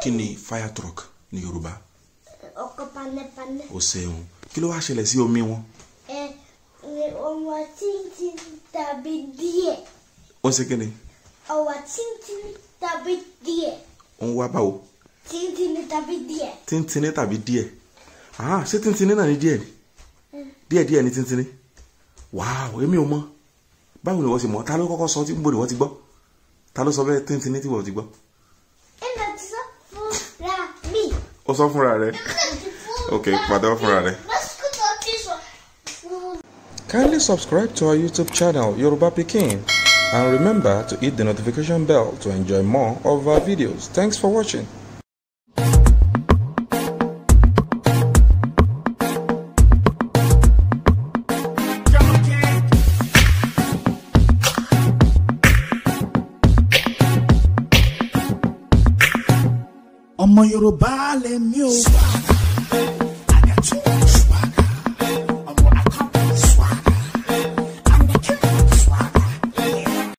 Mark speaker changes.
Speaker 1: Kí ni Firetruck ní Yoruba?
Speaker 2: Ọkọ̀ panẹ́panẹ́.
Speaker 1: Ó ṣeun. Kí ló wá ṣẹlẹ̀ sí omi wọn?
Speaker 2: Ọwọ́ tíntín tàbí díẹ̀.
Speaker 1: Ó ṣe kí ni?
Speaker 2: Ọwọ́ tíntín tàbí díẹ̀.
Speaker 1: Ó ń wá báwo?
Speaker 2: Tíntín tàbí díẹ̀.
Speaker 1: Tíntín tàbí díẹ̀. Ṣé tíntín náà ní díẹ̀ ni? Díẹ̀ ní tíntín. Wow, èmi ò mọ̀. Báwo ni wọ́n ṣe mọ̀? Ta ló kọ́kọ́ sọ tí gbogbo ni wọ́n ti gbọ́? Ta ló sọ bẹ́ẹ̀ tíntín tí wọ́n ti gbọ́?
Speaker 2: Ẹnà ti sọ fúnra mi.
Speaker 1: Ó sọ fúnra rẹ̀. Okay, pàdé fúnra rẹ̀. Kindly subscribe to our YouTube channel, Yoruba Pikin, and remember to hit the notification bell to enjoy more of our videos. Thanks for watching.
Speaker 3: Ọmọ Yorùbá lèmi o.